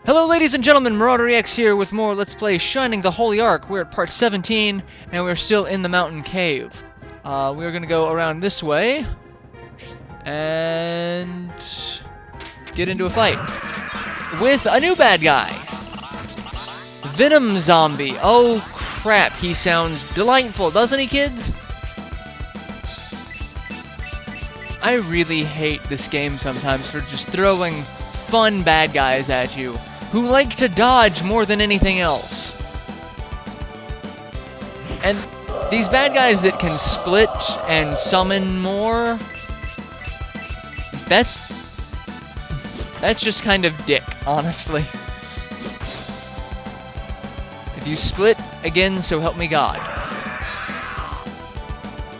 Hello ladies and gentlemen, MarauderEX here with more Let's Play Shining the Holy Ark. We're at part 17, and we're still in the mountain cave. We're gonna go around this way, and get into a fight with a new bad guy. Venom Zombie. Oh crap, he sounds delightful, doesn't he, kids? I really hate this game sometimes for just throwing fun bad guys at you who like to dodge more than anything else. And these bad guys that can split and summon more, that's just kind of dick, honestly. If you split again, so help me God.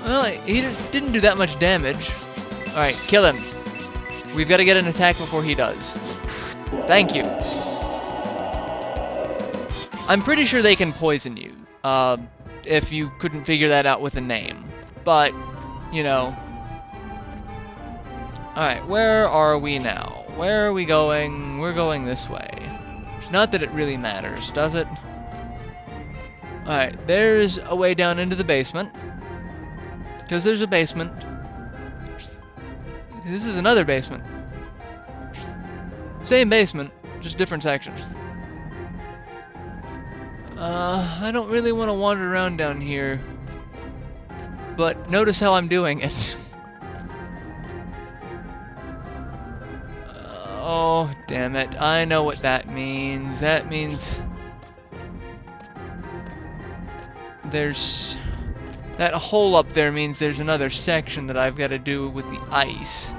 Well, he didn't do that much damage. Alright, kill him. We've got to get an attack before he does. Thank you. I'm pretty sure they can poison you, if you couldn't figure that out with a name. But, you know. Alright, where are we now? Where are we going? We're going this way. Not that it really matters, does it? Alright, there's a way down into the basement. Because there's a basement. This is another basement. Same basement, just different sections. I don't really want to wander around down here. But notice how I'm doing it. Oh, damn it. I know what that means. That means there's... That hole up there means there's another section that I've got to do with the ice.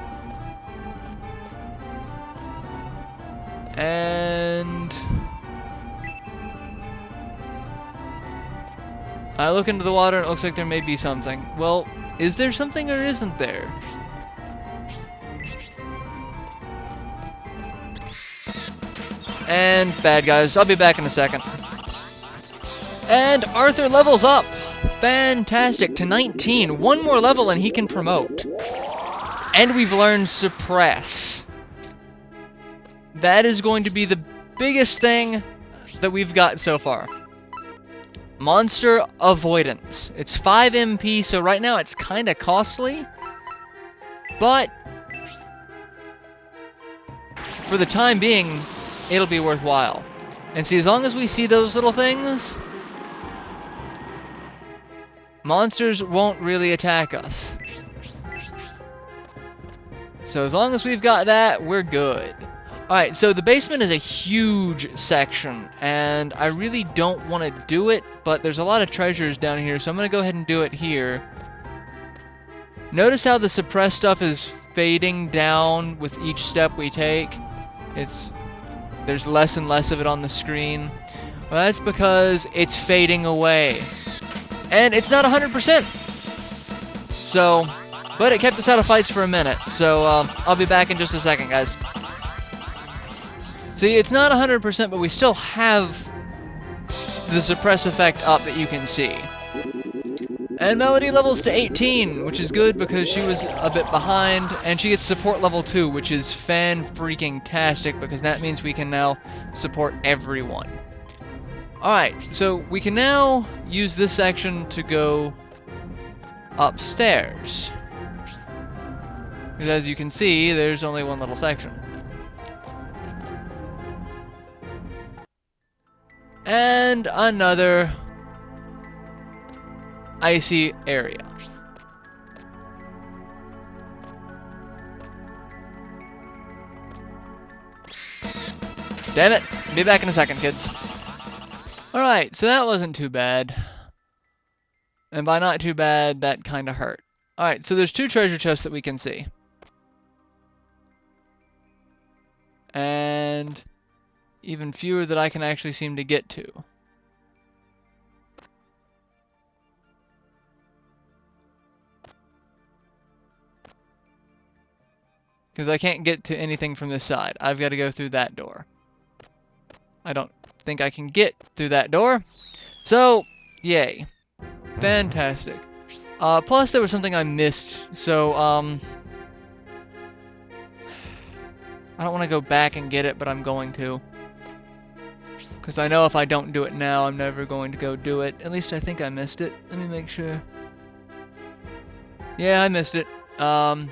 And I look into the water and it looks like there may be something. Well, is there something or isn't there? And bad guys. I'll be back in a second. And Arthur levels up. Fantastic, to 19. One more level and he can promote. And we've learned Suppress. That is going to be the biggest thing that we've got so far. Monster Avoidance. It's 5 MP, so right now it's kind of costly. But for the time being, it'll be worthwhile. And see, as long as we see those little things, monsters won't really attack us. So as long as we've got that, we're good. Alright, so the basement is a huge section, and I really don't want to do it, but there's a lot of treasures down here, so I'm going to go ahead and do it here. Notice how the suppressed stuff is fading down with each step we take. There's less and less of it on the screen. Well, that's because it's fading away. And it's not 100%. So, but it kept us out of fights for a minute. So, I'll be back in just a second, guys. See, it's not 100%, but we still have the suppress effect up that you can see. And Melody levels to 18, which is good because she was a bit behind. And she gets support level 2, which is fan-freaking-tastic because that means we can now support everyone. Alright, so we can now use this section to go upstairs. Because as you can see, there's only one little section. And another icy area. Damn it! Be back in a second, kids. Alright, so that wasn't too bad. And by not too bad, that kind of hurt. Alright, so there's 2 treasure chests that we can see. And even fewer that I can actually seem to get to. Because I can't get to anything from this side. I've got to go through that door. I don't think I can get through that door. So, yay. Fantastic. Plus, there was something I missed. So, I don't want to go back and get it, but I'm going to. Because I know if I don't do it now, I'm never going to go do it. At least I think I missed it. Let me make sure. Yeah, I missed it. So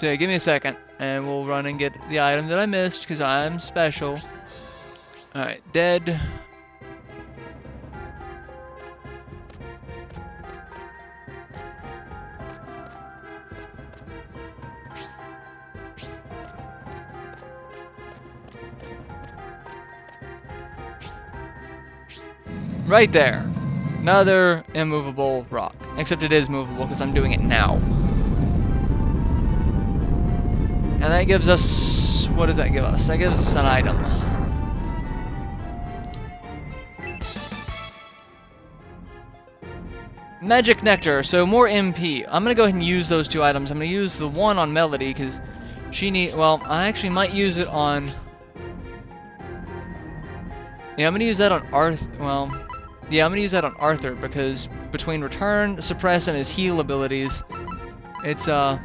yeah, give me a second, and we'll run and get the item that I missed, because I'm special. Alright, dead. Right there. Another immovable rock. Except it is movable because I'm doing it now. And that gives us... what does that give us? That gives us an item. Magic Nectar, so more MP. I'm going to go ahead and use those two items. I'm going to use the one on Melody because she well, I actually might use it on... yeah, I'm going to use that on Arthur. Well, yeah, I'm going to use that on Arthur because between Return, Suppress, and his heal abilities, it's a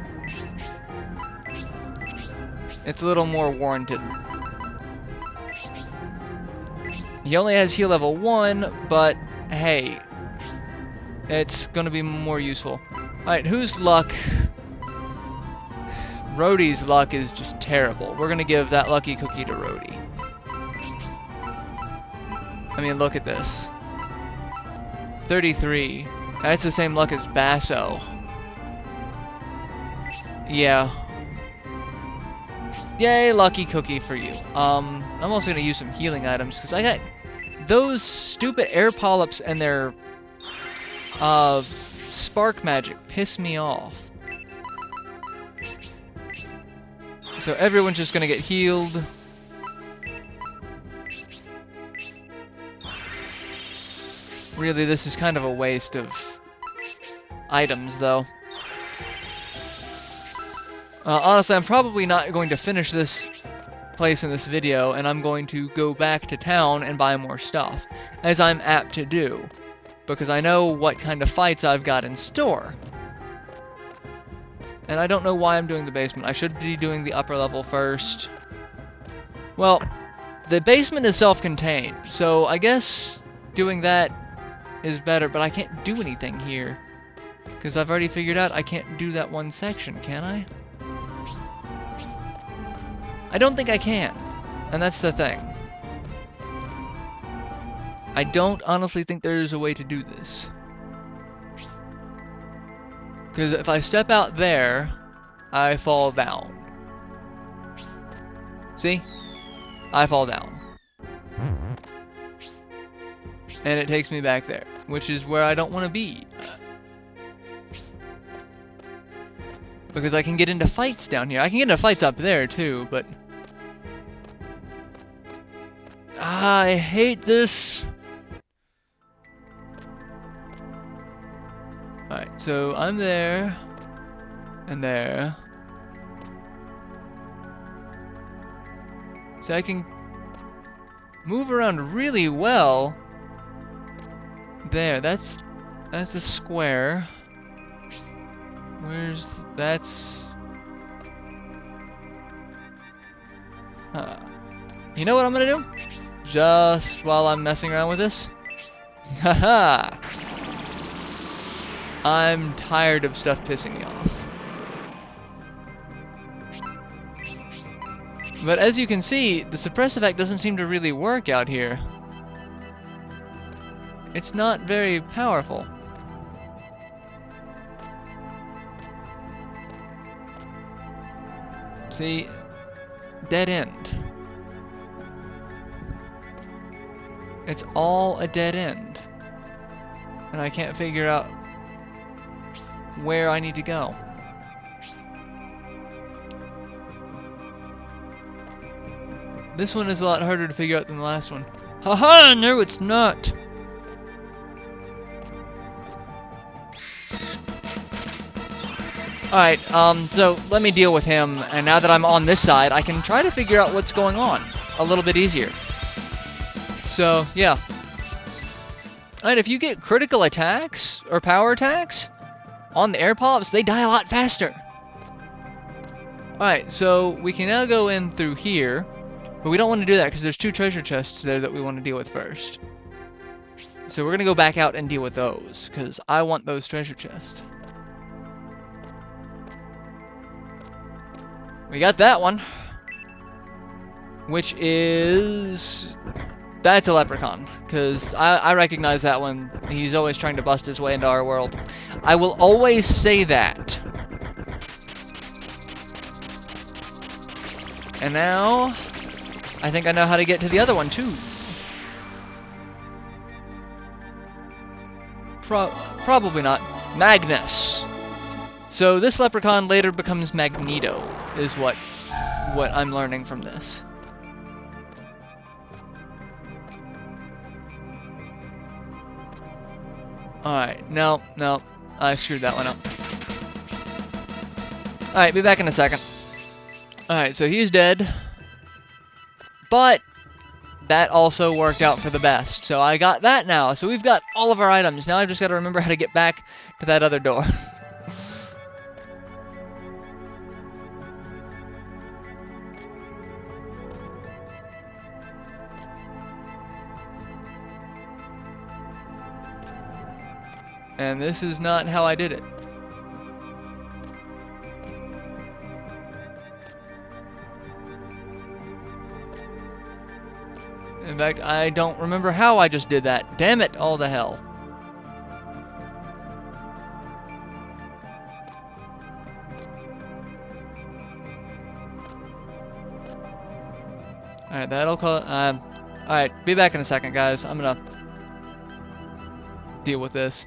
little more warranted. He only has heal level 1, but hey, it's going to be more useful. Alright, whose luck? Rhodey's luck is just terrible. We're going to give that lucky cookie to Rhodey. I mean, look at this. 33. That's the same luck as Basso. Yeah. Yay, lucky cookie for you. I'm also going to use some healing items, because I got those stupid air polyps and their spark magic piss me off. So everyone's just going to get healed. Really, this is kind of a waste of items, though. Honestly, I'm probably not going to finish this place in this video, and I'm going to go back to town and buy more stuff, as I'm apt to do, because I know what kind of fights I've got in store. And I don't know why I'm doing the basement. I should be doing the upper level first. Well, the basement is self-contained, so I guess doing that is better, but I can't do anything here. Because I've already figured out I can't do that one section, can I? I don't think I can. And that's the thing. I don't honestly think there's a way to do this. Because if I step out there, I fall down. See? I fall down. And it takes me back there, which is where I don't want to be. Because I can get into fights down here. I can get into fights up there too, but... I hate this. Alright, so I'm there. And there. So I can move around really well. There, that's a square. Where's... that's... huh. You know what I'm gonna do? Just while I'm messing around with this? Haha! I'm tired of stuff pissing me off. But as you can see, the suppress effect doesn't seem to really work out here. It's not very powerful. See? Dead end. It's all a dead end. And I can't figure out where I need to go. This one is a lot harder to figure out than the last one. Haha! No, it's not! Alright, so let me deal with him, and now that I'm on this side, I can try to figure out what's going on a little bit easier. So, yeah. Alright, if you get critical attacks, or power attacks, on the air polyps, they die a lot faster. Alright, so we can now go in through here, But we don't want to do that because there's 2 treasure chests there that we want to deal with first. So we're going to go back out and deal with those, because I want those treasure chests. We got that one. Which is... That's a leprechaun, because I recognize that one. He's always trying to bust his way into our world. I will always say that. And now, I think I know how to get to the other one, too. Probably not. Magnus. So this leprechaun later becomes Magneto, is what I'm learning from this. Alright, no, I screwed that one up. Alright, be back in a second. Alright, so he's dead. But that also worked out for the best. So I got that now. So we've got all of our items. Now I've just got to remember how to get back to that other door. And this is not how I did it. In fact, I don't remember how I just did that. Damn it, all the hell. Alright, that'll call it. Alright, be back in a second, guys. I'm gonna deal with this.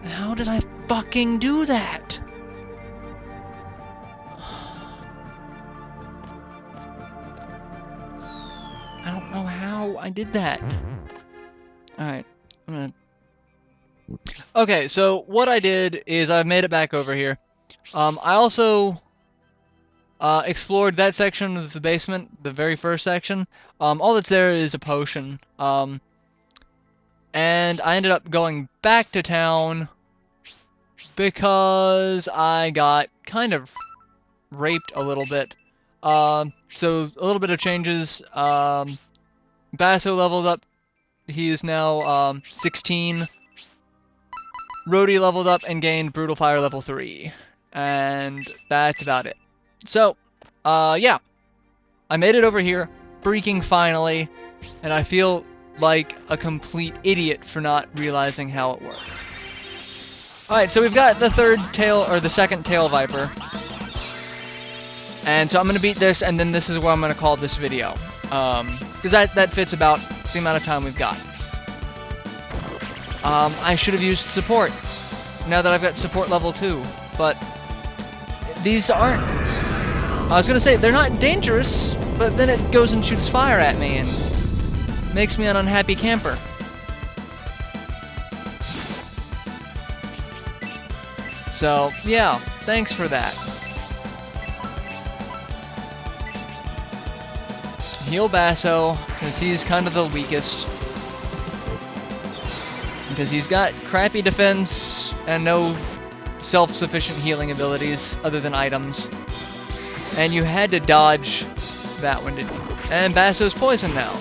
How did I fucking do that? I don't know how I did that. Alright, I'm gonna... Okay, so what I did is I've made it back over here. I also explored that section of the basement, the very first section. All that's there is a potion. And I ended up going back to town because I got kind of raped a little bit. So a little bit of changes. Basso leveled up. He is now 16. Rhodey leveled up and gained Brutal Fire level 3. And that's about it. So, yeah. I made it over here, freaking finally, and I feel like a complete idiot for not realizing how it worked. Alright, so we've got the second tail viper. And so I'm gonna beat this, and then this is where I'm gonna call this video. Because that fits about the amount of time we've got. I should have used support, now that I've got support level 2, but these aren't... I was gonna say, they're not dangerous, but then it goes and shoots fire at me and makes me an unhappy camper. So, yeah, thanks for that. Heal Basso, because he's kind of the weakest. Because he's got crappy defense and no self-sufficient healing abilities other than items. And you had to dodge that one, didn't you? And Basso's poisoned now.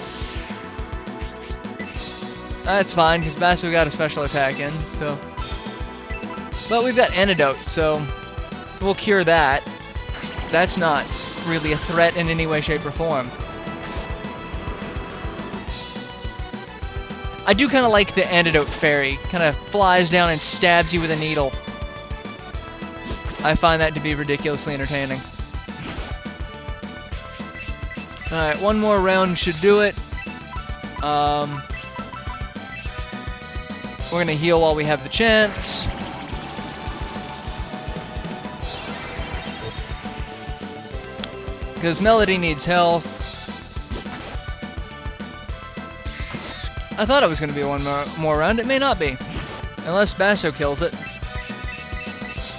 That's fine, because Basso got a special attack in, so... But we've got Antidote, so we'll cure that. That's not really a threat in any way, shape, or form. I do kind of like the Antidote Fairy. Kind of flies down and stabs you with a needle. I find that to be ridiculously entertaining. Alright, one more round should do it. We're gonna heal while we have the chance. Because Melody needs health. I thought it was going to be one more round. It may not be. Unless Basso kills it.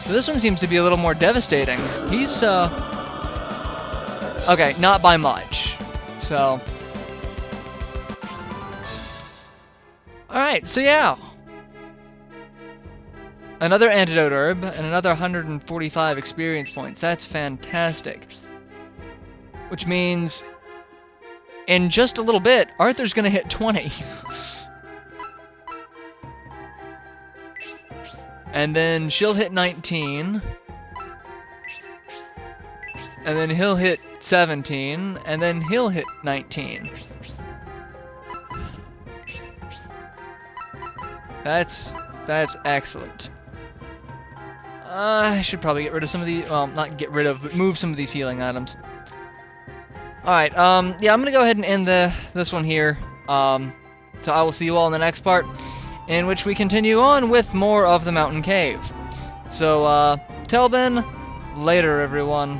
So this one seems to be a little more devastating. He's, okay, not by much. So... Alright, so yeah. Another antidote herb, and another 145 experience points. That's fantastic. Which means, in just a little bit, Arthur's gonna hit 20. And then she'll hit 19. And then he'll hit 17. And then he'll hit 19. That's excellent. I should probably get rid of some of the, well, not get rid of, but move some of these healing items. Alright, yeah, I'm gonna go ahead and end this one here. So I will see you all in the next part, in which we continue on with more of the mountain cave. So, till then, later everyone.